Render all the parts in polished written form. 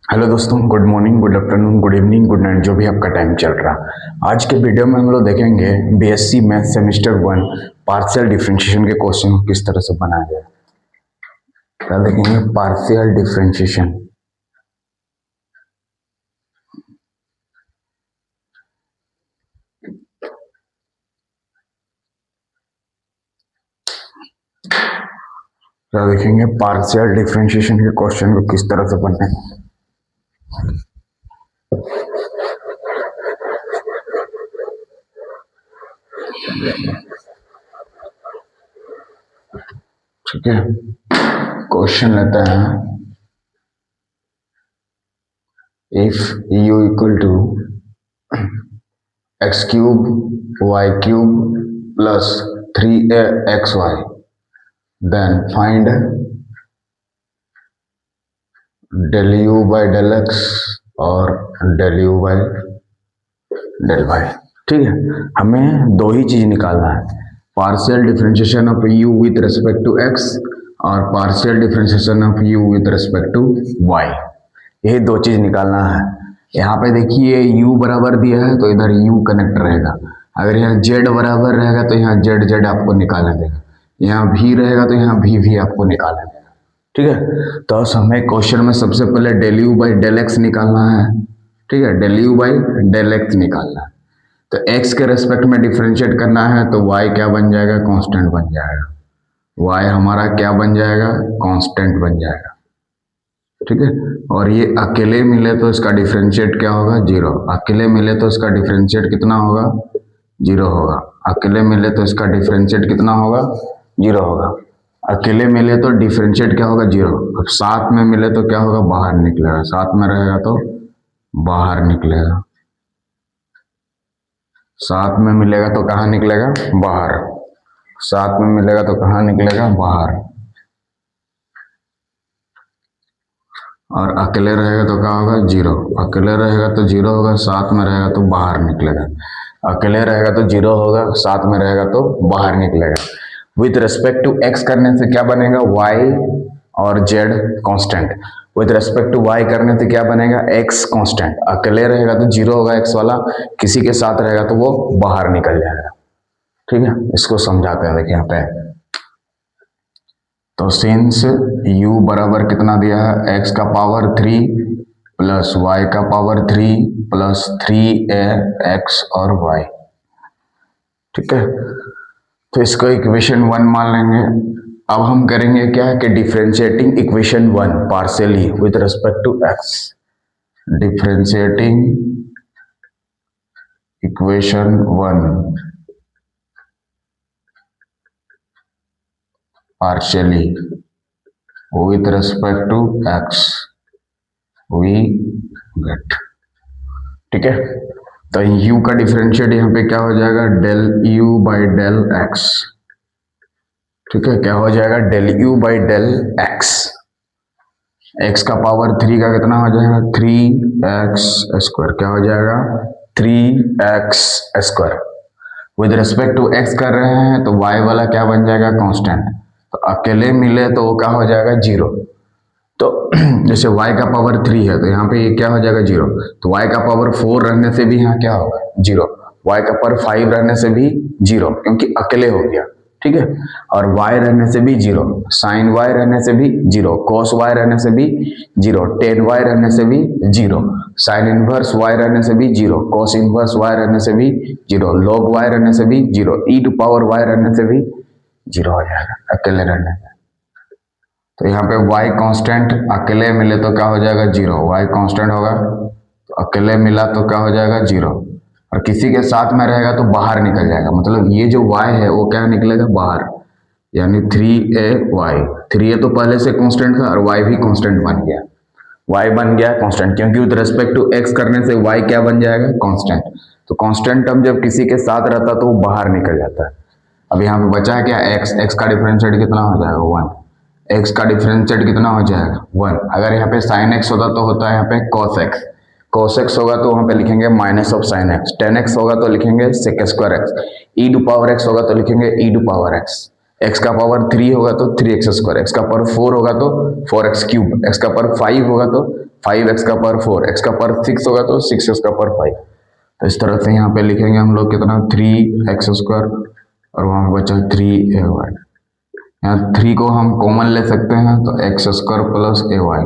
Hello दोस्तों, good morning, good afternoon, good evening, good night, जो भी आपका टाइम चल रहा। आज के वीडियो में हम लोग देखेंगे BSc math semester 1 partial differentiation के क्वेश्चन को किस तरह से बनाया जाए। क्या देखेंगे? Partial differentiation. क्या देखेंगे? पार्शियल डिफरेंशिएशन के क्वेश्चन को किस तरह से बनाए। ठीक है, क्वेश्चन लेते हैं। If u equal to x cube y cube plus 3xy, then find del u by del x और del u by del y। ठीक है, हमें दो ही चीज निकालना है, partial differentiation of u with respect to x और partial differentiation of u with respect to y। ये दो चीज निकालना है। यहाँ पे देखिए u बराबर दिया है तो इधर u कनेक्ट रहेगा, अगर यहाँ z बराबर रहेगा तो यहाँ z z आपको निकालना देगा, यहाँ v रहेगा तो यहाँ v v आपको निकालना देगा। ठीक है, तो हमें क्वेश्चन में सबसे पहले del u by del x निकालना है। ठीक है, del u by del x निकालना है तो x के रेस्पेक्ट में डिफरेंशिएट करना है तो y क्या बन जाएगा? कांस्टेंट बन जाएगा। y हमारा क्या बन जाएगा? कांस्टेंट बन जाएगा। ठीक है, और ये अकेले मिले तो इसका डिफरेंशिएट क्या होगा? 0। अकेले मिले तो इसका डिफरेंशिएट कितना होगा? 0 होगा। अकेले मिले तो इसका डिफरेंशिएट कितना होगा? 0 होगा। अकेले मिले तो डिफरेंशिएट क्या होगा? 0। अब साथ में मिले तो क्या होगा? बाहर निकलेगा। साथ में रहेगा तो बाहर निकलेगा। साथ में मिलेगा तो कहाँ निकलेगा? बाहर। साथ में मिलेगा तो कहाँ निकलेगा? बाहर। और अकेले रहेगा तो क्या होगा? 0। अकेले रहेगा तो 0 होगा, साथ में रहेगा तो बाहर निकलेगा। अकेले रहेगा तो 0 होगा, साथ में रहेगा तो बाहर निकलेगा। विथ रिस्पेक्ट टू x करने से क्या बनेगा? y और z constant. With respect to y करने से क्या बनेगा? x constant. अकेले रहेगा तो 0 होगा x वाला, किसी के साथ रहेगा तो वो बाहर निकल जाएगा। ठीक है, इसको समझाते हैं। देखिए यहाँ पे तो सिंस u बराबर कितना दिया है? x का पावर 3 प्लस y का पावर 3 प्लस 3x और y। ठीक है, तो इसको इक्वेशन 1 मान लेंगे। अब हम करेंगे क्या है कि differentiating equation 1 partially with respect to x। Differentiating equation 1 partially with respect to x we get। ठीक है, तो u का डिफरेंशिएट यहाँ पे क्या हो जाएगा? Del u by del x। ठीक है, क्या हो जाएगा? Del u by del x। x का पावर 3 का कितना हो जाएगा? 3x square. क्या हो जाएगा? 3x square. With respect to x कर रहे हैं तो y वाला क्या बन जाएगा? कांस्टेंट। तो अकेले मिले तो वो क्या हो जाएगा? 0। तो जैसे y का पावर 3 है तो यहाँ पे ये क्या हो जाएगा? 0। तो y का पावर 4 रहने से भी यहाँ क्या होगा? 0। y का पावर 5 रहने से भी 0, क्योंकि अकेले हो गया। ठीक है, और y रहने से भी 0, साइन y रहने से भी 0, cos y रहने से भी 0, tan y रहने से भी 0, साइन इनवर्स y रहने से भी 0, cos इनवर्स y रहने से भी 0, log y रहने से भी 0, e टू पावर y रहने से भी 0 हो जाएगा अकेले रहने से। तो यहाँ पे y कांस्टेंट, अकेले मिले तो क्या हो जाएगा? 0। y कांस्टेंट होगा तो अकेले मिला तो क्या हो जाएगा? 0, और किसी के साथ में रहेगा तो बाहर निकल जाएगा। मतलब ये जो y है वो क्या निकलेगा? बाहर, यानी 3ay। 3a तो पहले से कांस्टेंट था और y भी कांस्टेंट बन गया। y बन गया कांस्टेंट, क्योंकि विद रिस्पेक्ट टू x करने से y क्या बन जाएगा? कांस्टेंट। तो कांस्टेंट टर्म जब किसी के साथ रहता तो वो बाहर निकल जाता है। अब यहाँ पे बचा क्या? x का डिफरेंशिएट कितना हो जाएगा? 1। x का डिफरेंशिएट कितना हो जाएगा? 1। अगर यहाँ पे sin x होता तो होता है यहाँ पे cos x। cos x होगा तो वहाँ पे लिखेंगे minus of sin x। tan x होगा तो लिखेंगे sec square x। e to power x होगा तो लिखेंगे e to power x। X का पावर 3 होगा तो 3x², एक्स का पावर 4 होगा तो 4x³, एक्स का पावर 5 होगा तो 5x का पावर 4, एक्स का पावर 6 होगा तो 6x का पावर 5। तो इस तरह से यहाँ पे लिखेंगे हम लोग कितना 3x² और वहां बचा 3ay। यहाँ 3 को हम कॉमन ले सकते हैं तो x² प्लस ay।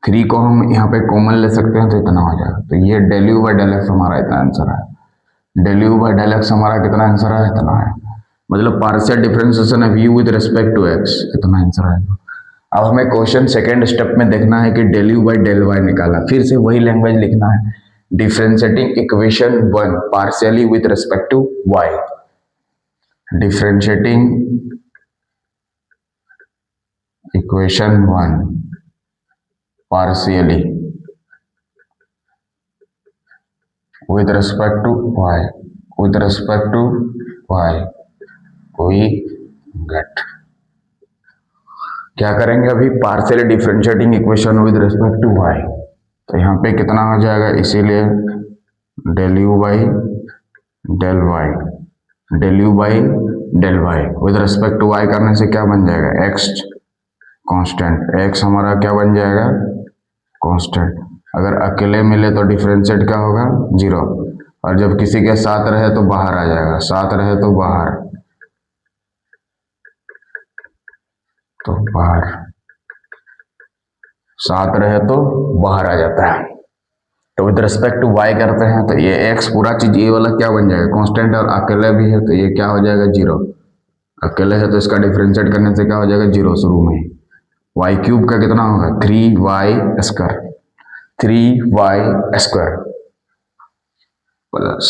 3 को हम यहाँ पे कॉमन ले सकते हैं तो इतना हो जाएगा। तो ये del u by del x हमारा इतना आंसर है। del u by del x हमारा कितना आंसर है, इतना है। मतलब partial differentiation of u with respect to x, इतना आंसर आएगा। अब हमें क्वेश्चन सेकेंड स्टेप में देखना है कि del u by del y निकाला, फिर से वही लैंग्वेज लिखना है। Differentiating equation 1 partially with respect to y, differentiating equation 1 partially with respect to y, with respect to y we get, क्या करेंगे अभी partially differentiating equation with respect to y। तो यहाँ पे कितना हो जाएगा, इसीलिए del u by del y, del u by del y with respect to y करने से क्या बन जाएगा, x कांस्टेंट, x हमारा क्या बन जाएगा, कांस्टेंट। अगर अकेले मिले तो डिफरेंशिएट क्या होगा, 0, और जब किसी के साथ रहे तो बाहर आ जाएगा, साथ रहे तो बाहर, तो बाहर, साथ रहे तो बाहर आ जाता है। तो विद रिस्पेक्ट टू y करते हैं तो ये x पूरा चीज ये वाला क्या बन जाएगा, कांस्टेंट, और अकेले भी है तो ये क्या हो जाएगा, 0। अकेले है तो इसका डिफरेंशिएट करने से क्या हो जाएगा, 0 शुरू में। y³ का कितना होगा, 3y² 3y² plus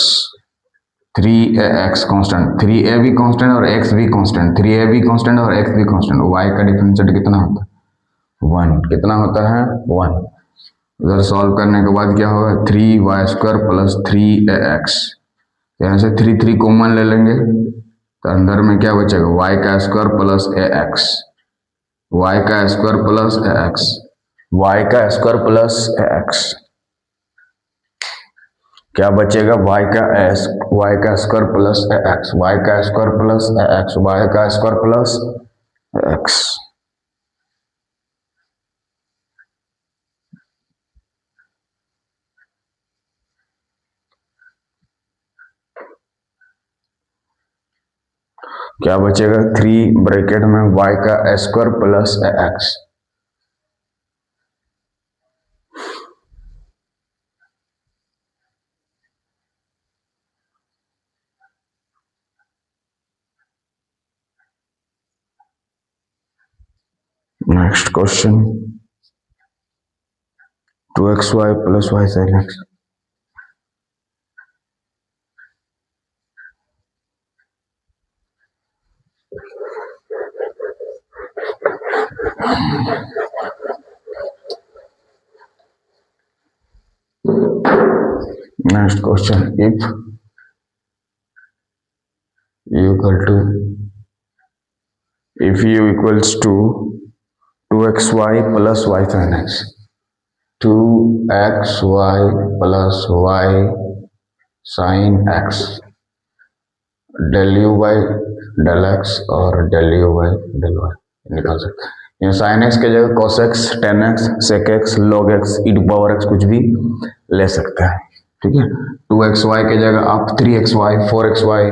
3ax constant, 3a भी कांस्टेंट और x भी कांस्टेंट, 3a भी कांस्टेंट और x भी कांस्टेंट। y का डिफरेंशिएट कितना होता है, 1। कितना होता है, 1। उधर सॉल्व करने के बाद क्या होगा, 3y² प्लस 3ax, यहाँ से 3 कॉमन ले लेंगे तो अंदर में क्या बचेगा, y² plus ax, y² plus ax, y² plus ax, क्या बचेगा, y² plus ax, y² plus ax, y² plus ax। क्या बचेगा, 3 ब्रैकेट में y² plus ax। Next question, 2xy plus y sin x। Next question, if u equals to 2xy plus y sin x, 2xy plus y sin x, del u by del x और del u by del y निकाल सकते हैं। ये sin x के जगह cos x, tan x, sec x, log x, e to power x कुछ भी ले सकते हैं, ठीक है। 2xy के जगह आप 3xy, 4xy,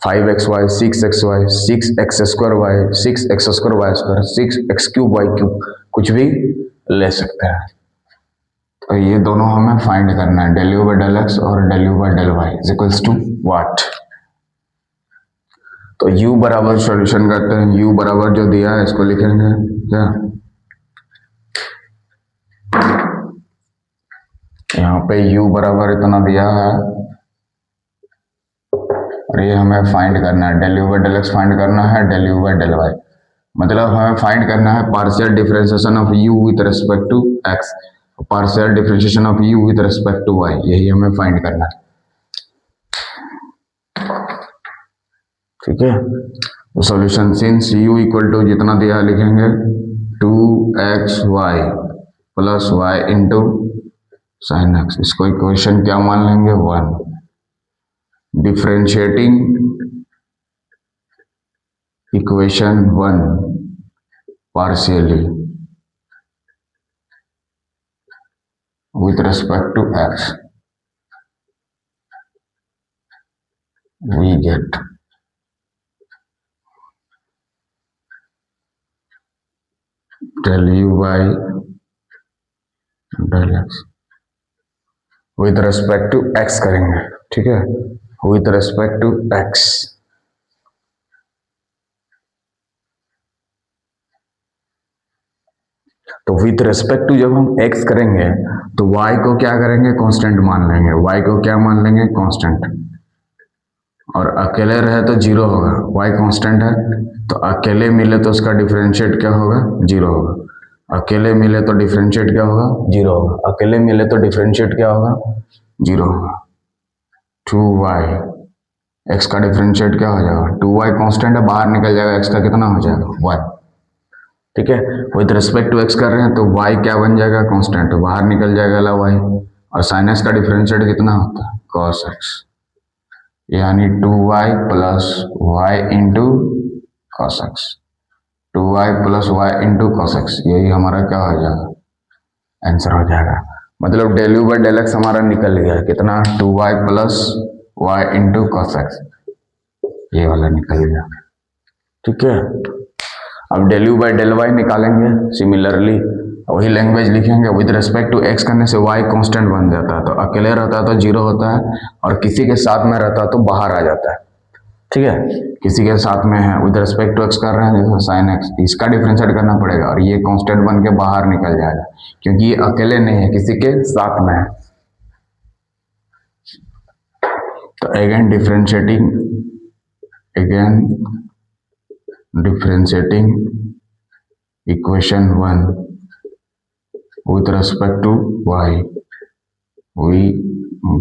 5xy, 6xy, 6x² y, 6x² y², 6x³ y³ कुछ भी ले सकते हैं। तो ये दोनों हमें फाइंड करना है, del u by del x और del u by del y is equals to what. तो u बराबर सॉल्यूशन करते हैं, u बराबर जो दिया है इसको लिखेंगे क्या, यहाँ पे u बराबर इतना दिया है और ये हमें फाइंड करना है, del u by del x find करना है, del u by del y, मतलब हमें फाइंड करना है partial differentiation of u with respect to x, partial differentiation of u with respect to y, यही हमें फाइंड करना है, ठीक है। तो solution since u equal to जितना दिया लिखेंगे 2xy plus y into sine x, इसको इक्वेशन क्या मान लेंगे, 1। Differentiating equation 1 partially with respect to x, we get del u by del x with respect to x करेंगे, ठीक है, विथ रेस्पेक्ट टू x। तो विथ रेस्पेक्ट टू जब हम x करेंगे तो y को क्या करेंगे, कांस्टेंट मान लेंगे। y को क्या मान लेंगे, कांस्टेंट। और अकेले रहे तो जीरो होगा, y कांस्टेंट है तो अकेले मिले तो उसका डिफरेंशिएट क्या होगा, जीरो होगा। अकेले मिले तो डिफरेंशिएट क्या होगा, जीरो होगा। अकेले मिले तो डिफरेंशिएट क्या होगा, जीरो होगा। 2y x का डिफरेंशिएट क्या हो जाएगा, 2y कांस्टेंट है, बाहर निकल जाएगा, x का कितना हो जाएगा, y। ठीक है, विद रिस्पेक्ट टू x कर रहे हैं तो y क्या बन जाएगा, कांस्टेंट, तो बाहर निकल जाएगा ला y। और sin x का डिफरेंशिएट कितना होता है, cos x, यानी 2y plus y into cos x। 2y plus y into cos x, यही हमारा क्या हो जाएगा, आंसर हो जाएगा। मतलब del u by del x हमारा निकल गया, कितना, 2y plus y into cos x, ये वाला निकल गया। ठीक है, अब del u by del y निकालेंगे, सिमिलरली वही लैंग्वेज लिखेंगे। विद रिस्पेक्ट टू एक्स करने से y कांस्टेंट बन जाता है, तो अकेले रहता है तो जीरो होता है, और किसी के साथ में रहता है तो बाहर आ जाता है। ठीक है, किसी के साथ में है, विद रिस्पेक्ट टू एक्स कर रहे हैं, जैसे साइन एक्स, इसका डिफरेंशिएट करना पड़ेगा और ये कांस्टेंट बन के बाहर निकल जाएगा, क्योंकि ये अकेले नहीं है, किसी के साथ में है। तो again differentiating equation 1 with respect to y, we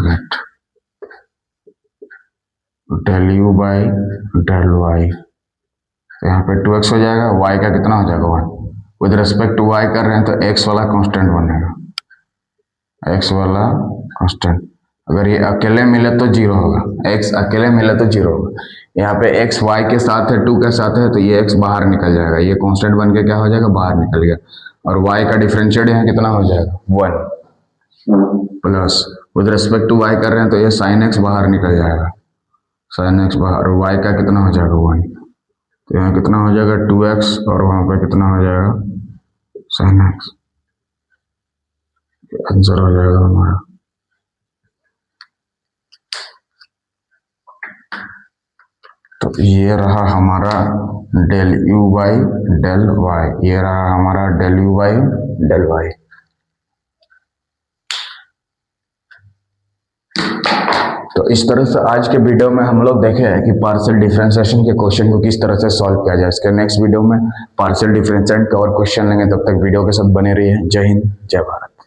get del u by del y। तो यहाँ पे 2x हो जाएगा, y का कितना हो जाएगा, 1। विद रिस्पेक्ट टू y कर रहे हैं तो x वाला कांस्टेंट बनेगा, x वाला कांस्टेंट। अगर ये अकेले मिले तो जीरो होगा, x अकेले मिले तो जीरो होगा। यहाँ पे x y के साथ है, 2 के साथ है, तो ये x बाहर निकल जाएगा, ये कांस्टेंट बन के क्या हो जाएगा, बाहर निकल गया। और y का डिफरेंशिएट यहाँ कितना हो जाएगा, 1 plus, with respect to y कर रहे हैं तो ये sin x बाहर निकल जाएगा, sin x बाहर, और y का कितना हो जाएगा, 1। तो यहाँ कितना हो जाएगा, 2x, और वहां पे कितना हो जाएगा, sin x। आंसर हो जाएगा हमारा। तो ये रहा हमारा del u by del y, ये रहा हमारा del u by del y। तो इस तरह से आज के वीडियो में हम लोग देखे हैं कि पार्शियल डिफरेंशिएशन के क्वेश्चन को किस तरह से सॉल्व किया जाए। इसके नेक्स्ट वीडियो में पार्शियल डिफरेंशिएशन का और क्वेश्चन लेंगे, तब तक वीडियो के साथ बने रहिए। जय हिंद, जय भारत।